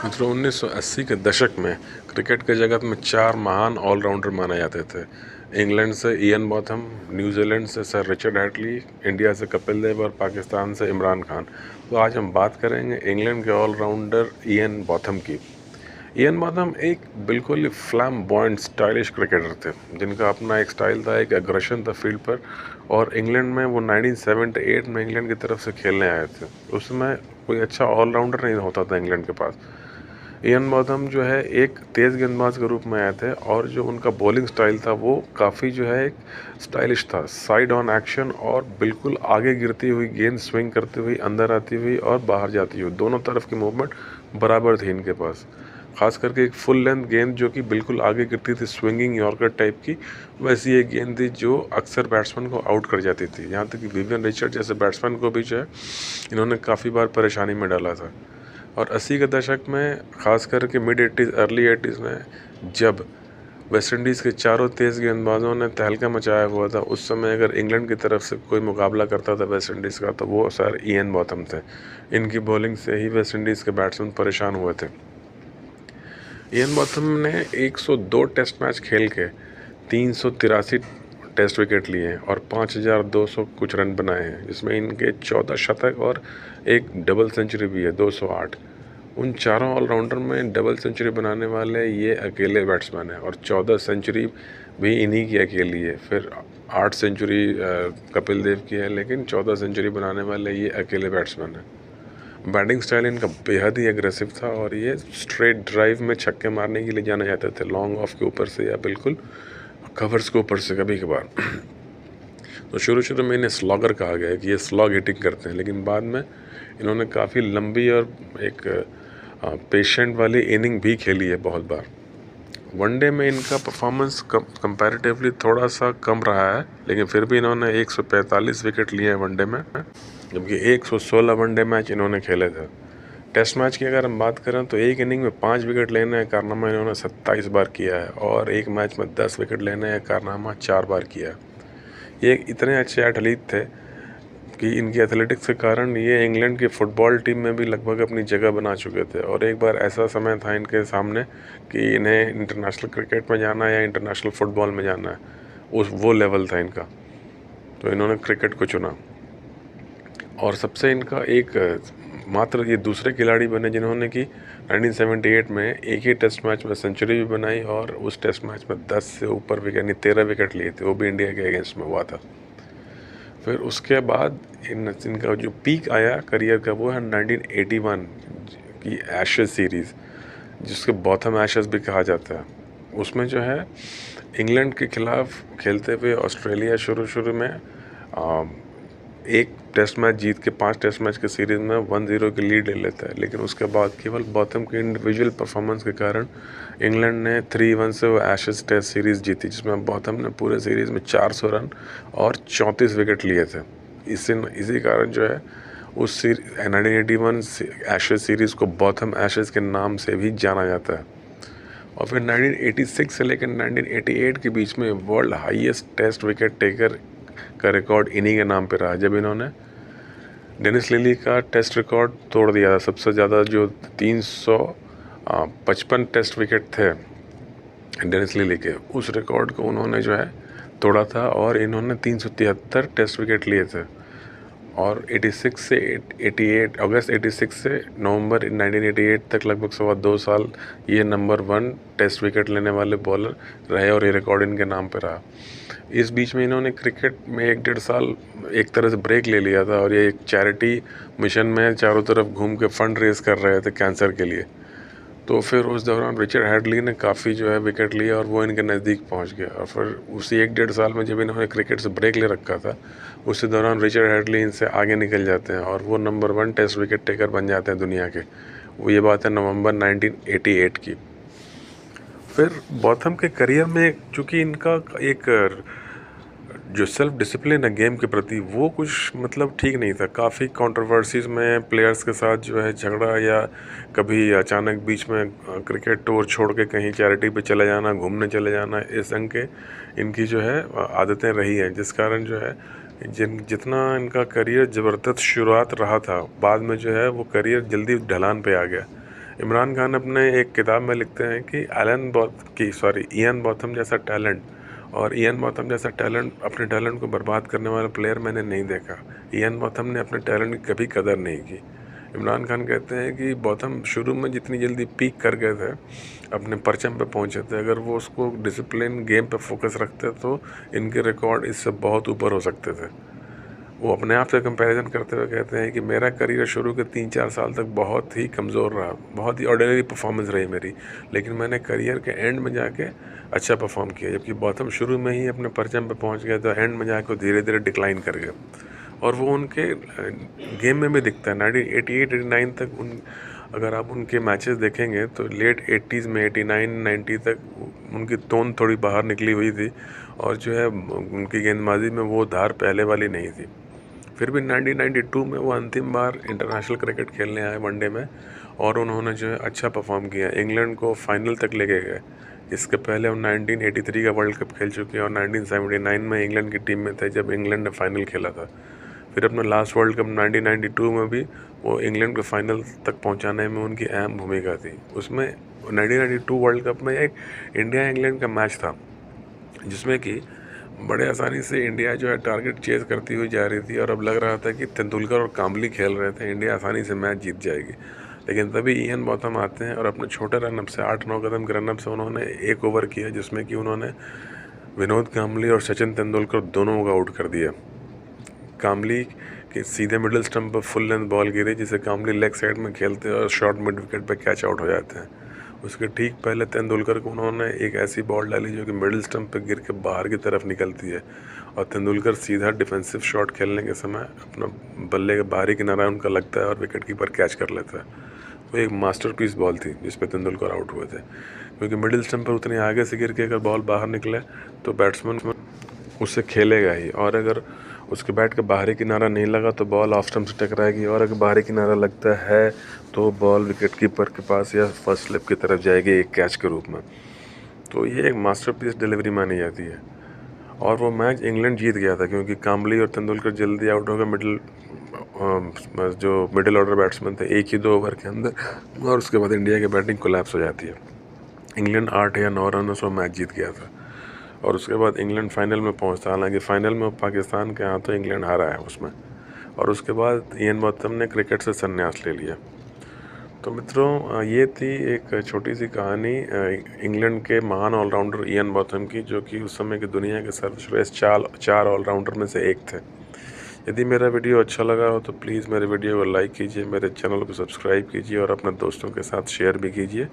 मित्रों 1980 के दशक में क्रिकेट के जगत में चार महान ऑलराउंडर माने जाते थे। इंग्लैंड से इयन बॉथम, न्यूजीलैंड से सर रिचर्ड हैटली, इंडिया से कपिल देव और पाकिस्तान से इमरान खान। तो आज हम बात करेंगे इंग्लैंड के ऑलराउंडर इयन बॉथम की। इयन बॉथम एक बिल्कुल ही फ्लैम्बॉयंट स्टाइलिश क्रिकेटर थे जिनका अपना एक स्टाइल था, एक एग्रेशन था फील्ड पर। और इंग्लैंड में वो 1978 में इंग्लैंड की तरफ से खेलने आए थे। उस समय कोई अच्छा ऑलराउंडर नहीं होता था इंग्लैंड के पास। इयन बॉथम जो है एक तेज़ गेंदबाज के रूप में आए थे और जो उनका बॉलिंग स्टाइल था वो काफ़ी जो है एक स्टाइलिश था। साइड ऑन एक्शन और बिल्कुल आगे गिरती हुई गेंद स्विंग करती हुई अंदर आती हुई और बाहर जाती हुई, दोनों तरफ की मूवमेंट बराबर थी इनके पास। खास करके एक फुल लेंथ गेंद जो कि बिल्कुल आगे गिरती थी, स्विंगिंग यॉर्कर टाइप की, वैसी एक गेंद थी जो अक्सर बैट्समैन को आउट कर जाती थी। यहाँ तक कि विवियन रिचर्ड जैसे बैट्समैन को भी जो है इन्होंने काफ़ी बार परेशानी में डाला था। और 80 के दशक में खास करके मिड 80s अर्ली 80s में जब वेस्ट इंडीज़ के चारों तेज़ गेंदबाजों ने तहलका मचाया हुआ था, उस समय अगर इंग्लैंड की तरफ से कोई मुकाबला करता था वेस्ट इंडीज़ का तो वो सर इयन बॉथम थे। इनकी बॉलिंग से ही वेस्ट इंडीज़ के बैट्समैन परेशान हुए थे। इयन बॉथम ने 102 टेस्ट मैच खेल के 383 टेस्ट विकेट लिए हैं और 5200 कुछ रन बनाए हैं, जिसमें इनके 14 शतक और एक डबल सेंचुरी भी है, 208। उन चारों ऑलराउंडर में डबल सेंचुरी बनाने वाले ये अकेले बैट्समैन हैं और 14 सेंचुरी भी इन्हीं की अकेली है। फिर 8 सेंचुरी कपिल देव की है, लेकिन 14 सेंचुरी बनाने वाले ये अकेले बैट्समैन हैं। बैटिंग स्टाइल इनका बेहद ही एग्रेसिव था और ये स्ट्रेट ड्राइव में छक्के मारने के लिए जाने जाते थे, लॉन्ग ऑफ के ऊपर से या बिल्कुल कवर्स के ऊपर से कभी कभार। तो शुरू में इन्हें स्लॉगर कहा गया है कि ये स्लॉग हिटिंग करते हैं, लेकिन बाद में इन्होंने काफ़ी लंबी और एक पेशेंट वाली इनिंग भी खेली है बहुत बार। वनडे में इनका परफॉर्मेंस कंपैरेटिवली थोड़ा सा कम रहा है, लेकिन फिर भी इन्होंने 145 विकेट लिए हैं वनडे में, जबकि 116 वनडे मैच इन्होंने खेले थे। टेस्ट मैच की अगर हम बात करें तो एक इनिंग में 5 विकेट लेने का कारनामा इन्होंने 27 बार किया है और एक मैच में 10 विकेट लेने का कारनामा 4 बार किया है। ये इतने अच्छे एथलीट थे कि इनकी एथलेटिक्स के कारण ये इंग्लैंड की फ़ुटबॉल टीम में भी लगभग अपनी जगह बना चुके थे। और एक बार ऐसा समय था इनके सामने कि इन्हें इंटरनेशनल क्रिकेट में जाना है या इंटरनेशनल फ़ुटबॉल में जाना है, उस वो लेवल था इनका। तो इन्होंने क्रिकेट को चुना और सबसे इनका एक मात्र ये दूसरे खिलाड़ी बने जिन्होंने कि 1978 में एक ही टेस्ट मैच में सेंचुरी भी बनाई और उस टेस्ट मैच में 10 से ऊपर विकेट यानी 13 विकेट लिए थे, वो भी इंडिया के अगेंस्ट में हुआ था। फिर उसके बाद इनका जो पीक आया करियर का वो है 1981 की एशेज़ सीरीज़, जिसके बॉथम एशेज़ भी कहा जाता है। उसमें जो है इंग्लैंड के खिलाफ खेलते हुए ऑस्ट्रेलिया शुरू में एक टेस्ट मैच जीत के 5 टेस्ट मैच के सीरीज़ में 1-0 की लीड ले लेता है, लेकिन उसके बाद केवल बॉथम के इंडिविजुअल परफॉर्मेंस के कारण इंग्लैंड ने 3-1 से वो एशेज़ टेस्ट सीरीज़ जीती, जिसमें बॉथम ने पूरे सीरीज़ में 400 रन और 34 विकेट लिए थे। इसी कारण जो है उस 1981 एशेज़ सीरीज़ को बॉथम एशेज़ के नाम से भी जाना जाता है। और फिर 1986 से लेकर 1988 के बीच में world highest test wicket taker का रिकॉर्ड इन्हीं के नाम पे रहा, जब इन्होंने डेनिस लिली का टेस्ट रिकॉर्ड तोड़ दिया था। सबसे ज़्यादा जो 355 टेस्ट विकेट थे डेनिस लिली के, उस रिकॉर्ड को उन्होंने जो है तोड़ा था और इन्होंने 373 टेस्ट विकेट लिए थे। और 86 से 88 अगस्त 86 से नवंबर 1988 तक लगभग 2.25 साल ये नंबर 1 टेस्ट विकेट लेने वाले बॉलर रहे और ये रिकॉर्ड इनके नाम पे रहा। इस बीच में इन्होंने क्रिकेट में 1-1.5 साल एक तरह से ब्रेक ले लिया था और ये एक चैरिटी मिशन में चारों तरफ घूम के फंड रेज कर रहे थे कैंसर के लिए। तो फिर उस दौरान रिचर्ड हैडली ने काफ़ी जो है विकेट लिया और वो इनके नज़दीक पहुंच गया। और फिर उसी 1-1.5 साल में जब इन्होंने क्रिकेट से ब्रेक ले रखा था, उसी दौरान रिचर्ड हैडली इनसे आगे निकल जाते हैं और वो नंबर 1 टेस्ट विकेट टेकर बन जाते हैं दुनिया के। वो ये बात है नवंबर 1988 की। फिर बॉथम के करियर में चूँकि इनका एक जो सेल्फ डिसिप्लिन है गेम के प्रति, वो कुछ मतलब ठीक नहीं था। काफ़ी कंट्रोवर्सीज़ में प्लेयर्स के साथ जो है झगड़ा या कभी अचानक बीच में क्रिकेट टूर छोड़ के कहीं चैरिटी पे चले जाना, घूमने चले जाना, इस रंग के इनकी जो है आदतें रही हैं, जिस कारण जो है जितना इनका करियर ज़बरदस्त शुरुआत रहा था, बाद में जो है वो करियर जल्दी ढलान पे आ गया। इमरान खान अपने एक किताब में लिखते हैं कि इयान बॉथम जैसा टैलेंट और इयान बॉथम जैसा टैलेंट, अपने टैलेंट को बर्बाद करने वाला प्लेयर मैंने नहीं देखा। इयान बॉथम ने अपने टैलेंट की कभी कदर नहीं की। इमरान खान कहते हैं कि बॉथम शुरू में जितनी जल्दी पीक कर गए थे, अपने परचम पे पहुंचे थे, अगर वो उसको डिसिप्लिन गेम पे फोकस रखते तो इनके रिकॉर्ड इससे बहुत ऊपर हो सकते थे। वो अपने आप से कंपैरिजन करते हुए कहते हैं कि मेरा करियर शुरू के 3-4 साल तक बहुत ही कमज़ोर रहा, बहुत ही ऑर्डिनरी परफॉर्मेंस रही मेरी, लेकिन मैंने करियर के एंड में जाके अच्छा परफॉर्म किया। जबकि बॉथम शुरू में ही अपने परचम पे पहुंच गया तो एंड में जाके धीरे धीरे डिक्लाइन कर गया। और वो उनके गेम में भी दिखता है। 1988-89 तक अगर आप उनके मैचेस देखेंगे तो लेट 80s में 89-90 तक उनकी टोन थोड़ी बाहर निकली हुई थी और जो है उनकी गेंदबाजी में वो धार पहले वाली नहीं थी। फिर भी 1992 में वो अंतिम बार इंटरनेशनल क्रिकेट खेलने आए वनडे में और उन्होंने जो है अच्छा परफॉर्म किया, इंग्लैंड को फाइनल तक लेके गए। इसके पहले वो 1983 का वर्ल्ड कप खेल चुके हैं और 1979 में इंग्लैंड की टीम में थे जब इंग्लैंड ने फाइनल खेला था। फिर अपना लास्ट वर्ल्ड कप 1992 में भी वो इंग्लैंड को फाइनल तक पहुंचाने में उनकी अहम भूमिका थी। उसमें 1992 वर्ल्ड कप में एक इंडिया इंग्लैंड का मैच था जिसमें कि बड़े आसानी से इंडिया जो है टारगेट चेज करती हुई जा रही थी और अब लग रहा था कि तेंदुलकर और काम्बली खेल रहे थे, इंडिया आसानी से मैच जीत जाएगी। लेकिन तभी इयान बॉथम आते हैं और अपने छोटे रनअप से 8-9 कदम के रनअप से उन्होंने एक ओवर किया जिसमें कि उन्होंने विनोद काम्बली और सचिन तेंदुलकर दोनों को आउट कर दिया। काम्बली के सीधे मिडिल स्टंप पर फुल लेंथ बॉल गिरी जिसे काम्बली लेग साइड में खेलते हैं और शॉर्ट मिड विकेट पर कैच आउट हो जाते हैं। उसके ठीक पहले तेंदुलकर को उन्होंने एक ऐसी बॉल डाली जो कि मिडिल स्टंप पे गिर के बाहर की तरफ निकलती है और तेंदुलकर सीधा डिफेंसिव शॉट खेलने के समय अपना बल्ले का बाहरी किनारा उनका लगता है और विकेट कीपर कैच कर लेता है। वो एक मास्टरपीस बॉल थी जिस पे तेंदुलकर आउट हुए थे, क्योंकि मिडिल स्टंप पर उतनी आगे से गिर के अगर बॉल बाहर निकले तो बैट्समैन उससे खेलेगा ही, और अगर उसके बैट का बाहरी किनारा नहीं लगा तो बॉल ऑफ स्टंप से टकराएगी, और अगर बाहरी किनारा लगता है तो बॉल विकेट कीपर के पास या फर्स्ट स्लिप की तरफ जाएगी एक कैच के रूप में। तो ये एक मास्टरपीस डिलीवरी मानी जाती है। और वो मैच इंग्लैंड जीत गया था क्योंकि काम्बली और तेंदुलकर जल्दी आउट हो गए जो मिडिल ऑर्डर बैट्समैन थे एक ही 2 ओवर के अंदर, और उसके बाद इंडिया की बैटिंग कोलैप्स हो जाती है। इंग्लैंड 8 या 9 रनों से मैच जीत गया था और उसके बाद इंग्लैंड फाइनल में पहुंचता, हालांकि फाइनल में पाकिस्तान के हाथों इंग्लैंड हारा है उसमें। और उसके बाद इयान बॉथम ने क्रिकेट से संन्यास ले लिया। तो मित्रों, ये थी एक छोटी सी कहानी इंग्लैंड के महान ऑलराउंडर इयान बॉथम की, जो कि उस समय की दुनिया के सर्वश्रेष्ठ 4 ऑलराउंडर में से एक थे। यदि मेरा वीडियो अच्छा लगा हो तो प्लीज़ मेरे वीडियो को लाइक कीजिए, मेरे चैनल को सब्सक्राइब कीजिए और अपने दोस्तों के साथ शेयर भी कीजिए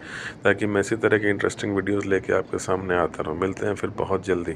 ताकि मैं इसी तरह की इंटरेस्टिंग वीडियोस लेके आपके सामने आता रहूँ। मिलते हैं फिर बहुत जल्दी।